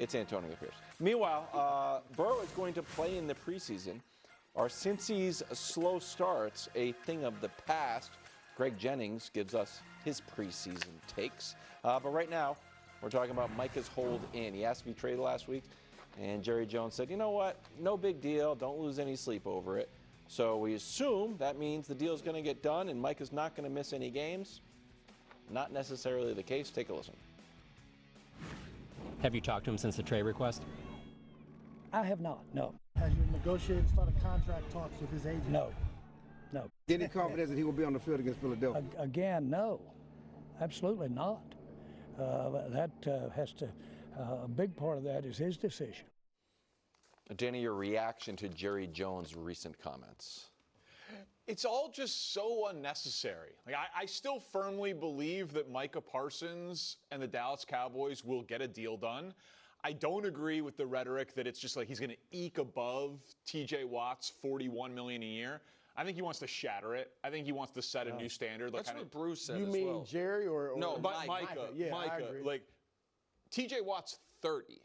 It's Antonio Pierce. Meanwhile, Burrow is going to play in the preseason. Are Cincy's slow starts a thing of the past? Greg Jennings gives us his preseason takes. But right now, we're talking about Micah's hold in. He asked to be traded last week, and Jerry Jones said, you know what, no big deal. Don't lose any sleep over it. So we assume that means the deal is going to get done and Micah's not going to miss any games. Not necessarily the case. Take a listen. Have you talked to him since the trade request? I have not, no. Has you negotiated, started contract talks with his agent? No. Any confidence that he will be on the field against Philadelphia? Again, no. Absolutely not. A big part of that is his decision. Danny, your reaction to Jerry Jones' recent comments? It's all just so unnecessary. Like I still firmly believe that Micah Parsons and the Dallas Cowboys will get a deal done. I don't agree with the rhetoric that it's just like he's going to eke above T.J. Watt's $41 million a year. I think he wants to shatter it. I think he wants to set a new standard. That's what Bruce said. You as mean well. Jerry or no? Micah. Yeah, Micah. I agree. Like T.J. Watt's 30.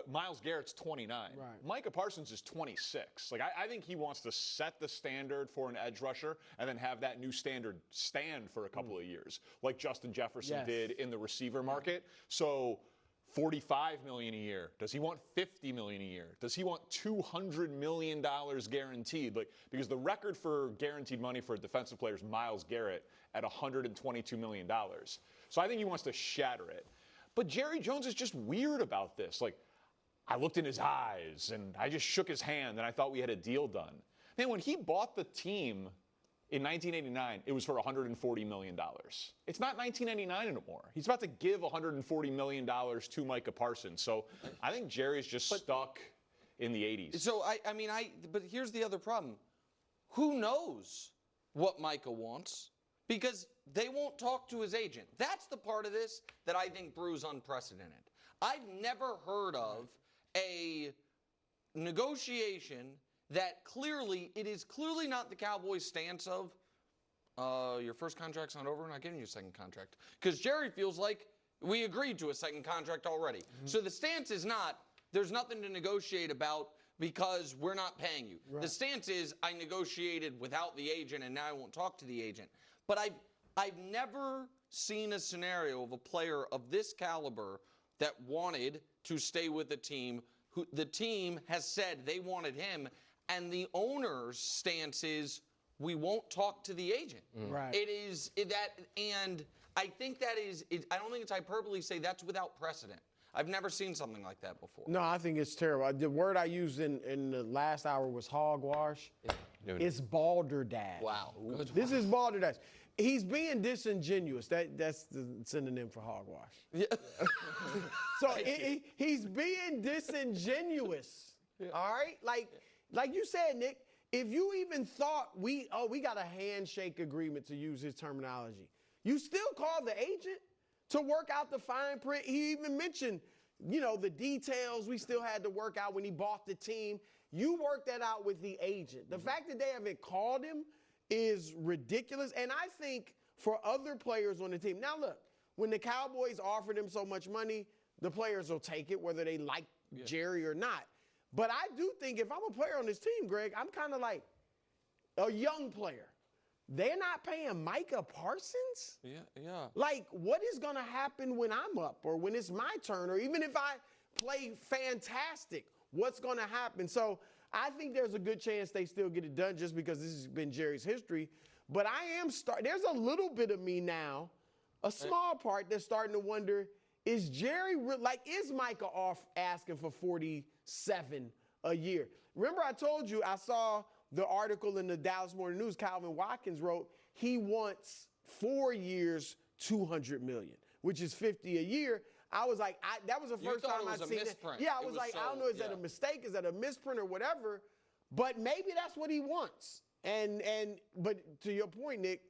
Miles Garrett's 29. Right. Micah Parsons is 26. Like I think he wants to set the standard for an edge rusher and then have that new standard stand for a couple of years, like Justin Jefferson did in the receiver market. So $45 million a year. Does he want $50 million a year? Does he want $200 million guaranteed? Like, because the record for guaranteed money for a defensive player is Myles Garrett at $122 million. So I think he wants to shatter it. But Jerry Jones is just weird about this. Like, I looked in his eyes and I just shook his hand and I thought we had a deal done. Man, when he bought the team in 1989, it was for $140 million. It's not 1999 anymore. He's about to give $140 million to Micah Parsons. So I think Jerry's just stuck in the 80s. So, but here's the other problem. Who knows what Micah wants? Because they won't talk to his agent. That's the part of this that I think Brew's unprecedented. I've never heard of a negotiation that it is clearly not the Cowboys' stance of, your first contract's not over, we're not giving you a second contract. Because Jerry feels like we agreed to a second contract already. Mm-hmm. So the stance is not, there's nothing to negotiate about because we're not paying you. Right. The stance is, I negotiated without the agent and now I won't talk to the agent. But I've never seen a scenario of a player of this caliber that wanted to stay with the team, who the team has said they wanted him, and the owner's stance is, we won't talk to the agent. Right. It is that, and I think that is, I don't think it's hyperbole to say that's without precedent. I've never seen something like that before. No, I think it's terrible. The word I used in the last hour was hogwash. It's balderdash. Wow. This is balderdash. He's being disingenuous. That's the synonym for hogwash. Yeah. So he's being disingenuous. Yeah. All right? Like you said, Nick, if you even thought we got a handshake agreement, to use his terminology, you still call the agent to work out the fine print. He even mentioned, the details we still had to work out when he bought the team. You worked that out with the agent. The fact that they haven't called him is ridiculous. And I think for other players on the team, now look, when the Cowboys offered him so much money, the players will take it, whether they like Jerry or not. But I do think if I'm a player on this team, Greg, I'm kind of like a young player. They're not paying Micah Parsons? Yeah. Like, what is going to happen when I'm up or when it's my turn? Or even if I play fantastic, what's going to happen? So I think there's a good chance they still get it done just because this has been Jerry's history. But I am there's a little bit of me now, a small part that's starting to wonder, is Jerry, is Micah off asking for 47 a year? Remember I told you I saw the article in the Dallas Morning News, Calvin Watkins wrote, he wants 4 years, $200 million, which is 50 a year. I was like, that was the first time I'd seen it. Yeah, I was like, I don't know, is that a mistake? Is that a misprint or whatever? But maybe that's what he wants. But to your point, Nick,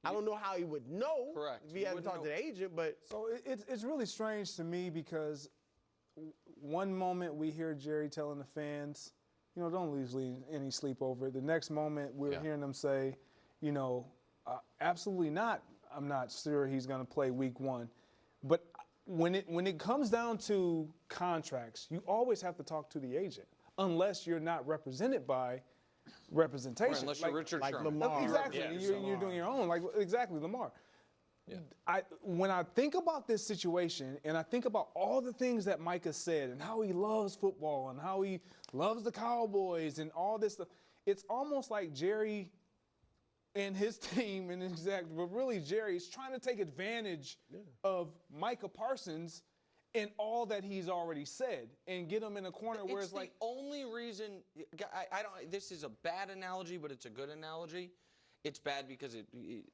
I don't know how he would know. Correct. If he hadn't talked to the agent, but. So it's really strange to me because one moment we hear Jerry telling the fans, don't lose any sleep over it. The next moment we're hearing them say, absolutely not. I'm not sure he's going to play week one. But, when it comes down to contracts, you always have to talk to the agent, unless you're not represented by representation. Right, unless you're Richard like Sherman. Lamar. Exactly. Yeah, You're doing your own. Like exactly, Lamar. Yeah. When I think about this situation and I think about all the things that Micah said and how he loves football and how he loves the Cowboys and all this stuff, it's almost like Jerry and his team but really Jerry's trying to take advantage of Micah Parsons and all that he's already said and get him in a corner where it's like the only reason I don't. This is a bad analogy, but it's a good analogy. It's bad because it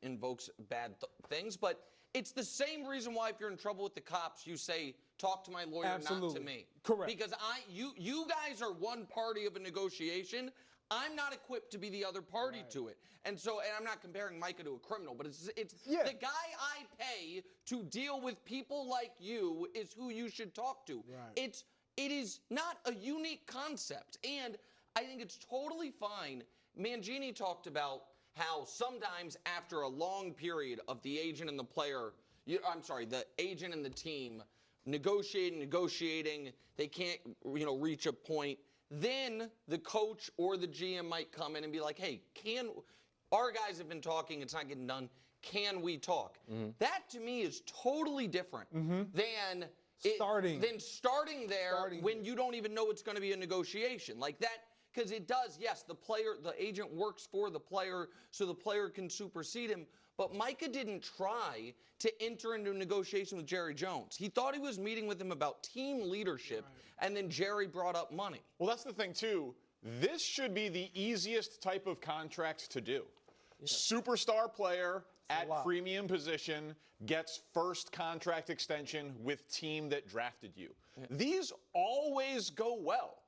invokes bad things, but it's the same reason why if you're in trouble with the cops, you say, talk to my lawyer, Absolutely. not to me. Correct. Because you guys are one party of a negotiation. I'm not equipped to be the other party to it. And I'm not comparing Micah to a criminal, but it's the guy I pay to deal with people like you is who you should talk to. Right. It is not a unique concept. And I think it's totally fine. Mangini talked about how sometimes after a long period of the agent and the player, the agent and the team negotiating, they can't, reach a point. Then the coach or the GM might come in and be like, hey, our guys have been talking, it's not getting done. Can we talk? Mm-hmm. That to me is totally different than starting there when you don't even know it's going to be a negotiation. Like that. Because it does, yes, the agent works for the player so the player can supersede him. But Micah didn't try to enter into a negotiation with Jerry Jones. He thought he was meeting with him about team leadership, and then Jerry brought up money. Well, that's the thing, too. This should be the easiest type of contract to do. Yeah. Superstar player at premium position gets first contract extension with team that drafted you. Yeah. These always go well.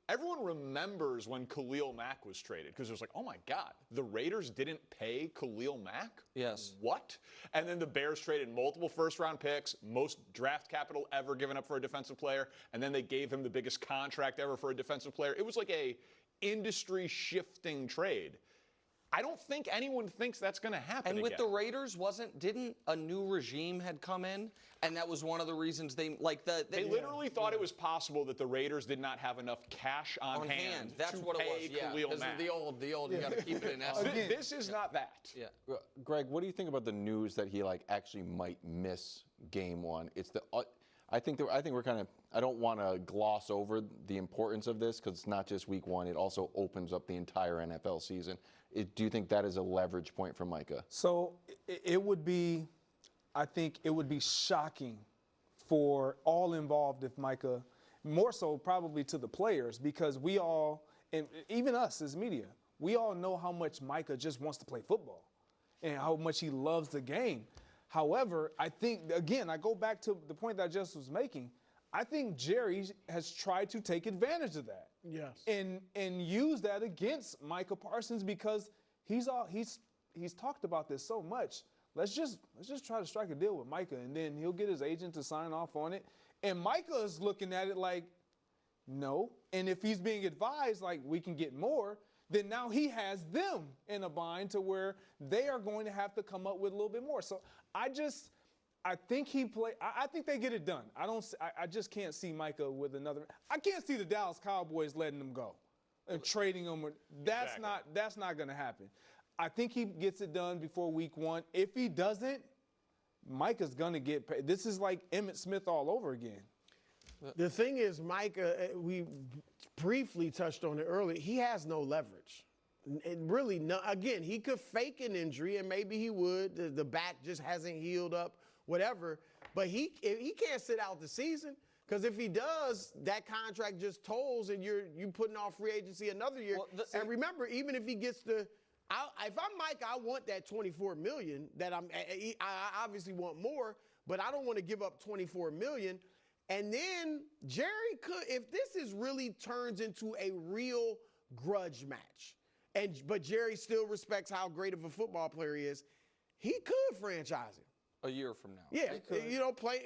Everyone remembers when Khalil Mack was traded because it was like, oh my God, the Raiders didn't pay Khalil Mack? Yes. What? And then the Bears traded multiple first-round picks, most draft capital ever given up for a defensive player, and then they gave him the biggest contract ever for a defensive player. It was like a industry-shifting trade. I don't think anyone thinks that's going to happen And with again. the Raiders, didn't a new regime had come in? And that was one of the reasons they literally thought it was possible that the Raiders did not have enough cash on hand. That's to what pay it was. Khalil Mack. The old. You got to keep it in essence. This is not that. Yeah. Greg, what do you think about the news that he actually might miss game one? It's I think we're kind of. I don't want to gloss over the importance of this because it's not just week one. It also opens up the entire NFL season. Do you think that is a leverage point for Micah? So it would be, I think it would be shocking for all involved if Micah, more so probably to the players, because we all, and even us as media, we all know how much Micah just wants to play football and how much he loves the game. However, I think, again, I go back to the point that I just was making. I think Jerry has tried to take advantage of that. Yes. And use that against Micah Parsons because he's talked about this so much. Let's just try to strike a deal with Micah, and then he'll get his agent to sign off on it. And Micah is looking at it like, no. And if he's being advised like we can get more, then now he has them in a bind to where they are going to have to come up with a little bit more. So I think I think they get it done. I just can't see Micah with another. I can't see the Dallas Cowboys letting them go and trading them. That's not going to happen. I think he gets it done before week one. If he doesn't, Micah's going to get paid. This is like Emmitt Smith all over again. The thing is, Micah, we briefly touched on it earlier. He has no leverage. And really, no. Again, he could fake an injury, and maybe he would. The back just hasn't healed up, whatever. But he can't sit out the season because if he does, that contract just tolls, and you putting off free agency another year. Well, and remember, even if he gets if I'm Mike, I want that $24 million. I obviously want more, but I don't want to give up $24 million. And then Jerry could, if this really turns into a real grudge match, but Jerry still respects how great of a football player he is, he could franchise him. A year from now. Yeah,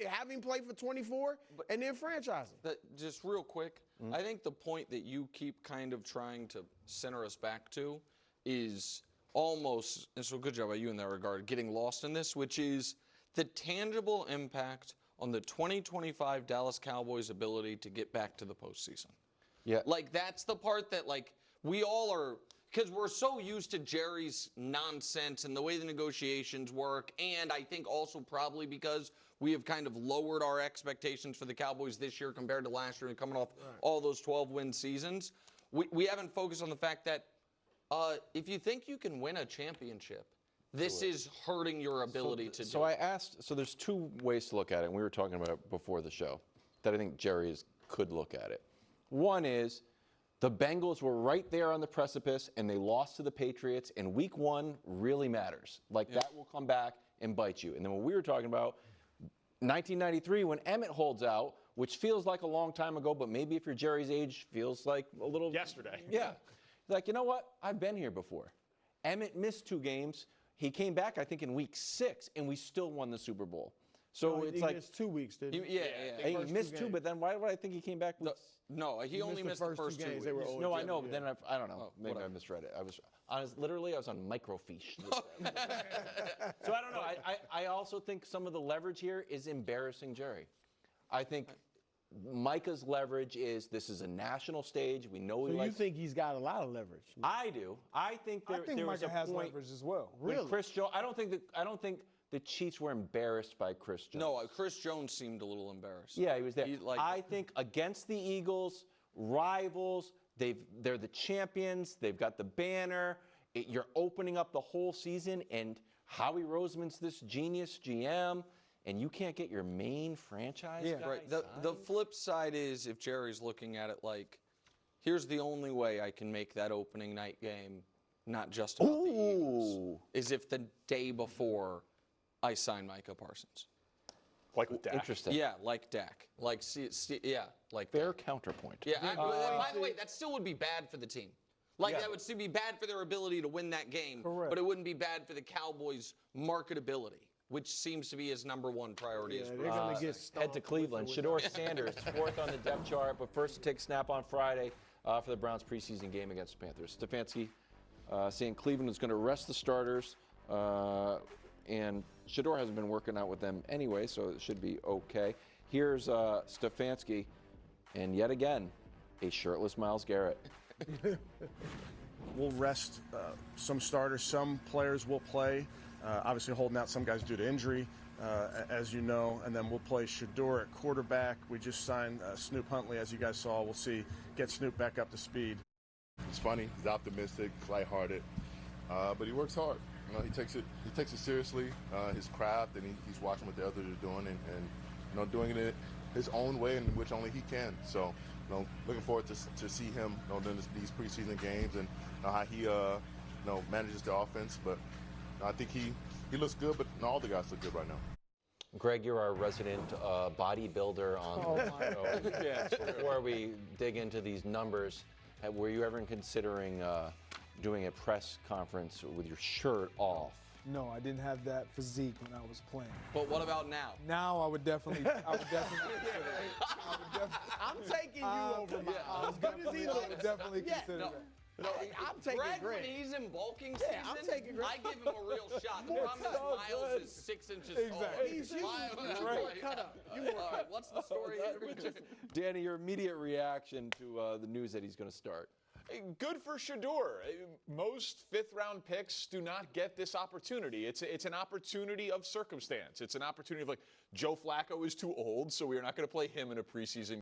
have him play for 24 and then franchise him. Just real quick, I think the point that you keep kind of trying to center us back to is almost, and so good job by you in that regard, getting lost in this, which is the tangible impact on the 2025 Dallas Cowboys' ability to get back to the postseason. Yeah. Like, that's the part that, like, we all are, because we're so used to Jerry's nonsense and the way the negotiations work, and I think also probably because we have kind of lowered our expectations for the Cowboys this year compared to last year and coming off all those 12-win seasons. We haven't focused on the fact that if you think you can win a championship, this is hurting your ability to do it. So I asked, so there's two ways to look at it, and we were talking about it before the show, that I think Jerry could look at it. One is the Bengals were right there on the precipice, and they lost to the Patriots, and week 1 really matters. Like, that will come back and bite you. And then what we were talking about, 1993, when Emmett holds out, which feels like a long time ago, but maybe if you're Jerry's age, feels like a little... Yesterday. Yeah. Like, you know what? I've been here before. Emmett missed 2 games. He came back, I think, in week 6, and we still won the Super Bowl. So it's like... He missed 2 weeks, didn't he? He missed 2, but then why would I think he came back weeks? No, he only missed the first 2 games. They were No, I know, but then I don't know. Maybe I misread it. I was on microfiche. So I don't know. I also think some of the leverage here is embarrassing Jerry. I think Micah's leverage is this is a national stage. We know So you think he's got a lot of leverage? I do. I think there was Micah a has point leverage as well. when Chris Jones. I don't think the Chiefs were embarrassed by Chris Jones. No, Chris Jones seemed a little embarrassed. Yeah, he was there. I think against the Eagles, rivals, they're the champions. They've got the banner. You're opening up the whole season, and Howie Roseman's this genius GM, and you can't get your main franchise guy Right. The flip side is if Jerry's looking at it like, here's the only way I can make that opening night game not just about the Eagles, is if the day before I sign Micah Parsons. Like with Dak. Interesting. Yeah, like Dak. Like, like Fair Dak. counterpoint. Yeah, by the way, that still would be bad for the team. Like, that would still be bad for their ability to win that game. Correct. But it wouldn't be bad for the Cowboys' marketability, which seems to be his #1 priority. They're going to get Head to Cleveland. Shador Sanders, 4th on the depth chart, but first to take snap on Friday for the Browns preseason game against the Panthers. Stefanski saying Cleveland is going to rest the starters, and Shador hasn't been working out with them anyway, so it should be okay. Here's Stefanski, and yet again, a shirtless Myles Garrett. We'll rest some starters. Some players will play. Obviously holding out some guys due to injury, as you know. And then we'll play Shador at quarterback. We just signed Snoop Huntley, as you guys saw. We'll see, get Snoop back up to speed. He's funny. He's optimistic. He's lighthearted. But he works hard. You know, he takes it seriously, his craft, and he's watching what the others are doing and you know, doing it his own way in which only he can. So, you know, looking forward to see him, you know, during these preseason games and how he you know, manages the offense. But you know, I think he looks good, but all the guys look good right now. Greg, you're our resident bodybuilder on the show. Yeah. Before we dig into these numbers, were you ever considering doing a press conference with your shirt off? No, I didn't have that physique when I was playing. But what about now? Now I would definitely consider it. I'm taking you over my. As good as he I looks. would definitely consider that. No, I'm taking Greg, when he's in bulking season, I'm taking Greg. I give him a real shot. The problem is Miles is 6 inches tall. Exactly. You more cut up. You more All right, what's the story? Danny, your immediate reaction to the news that he's going to start? Good for Shador. Most fifth-round picks do not get this opportunity. It's an opportunity of circumstance. It's an opportunity of, like, Joe Flacco is too old, so we are not going to play him in a preseason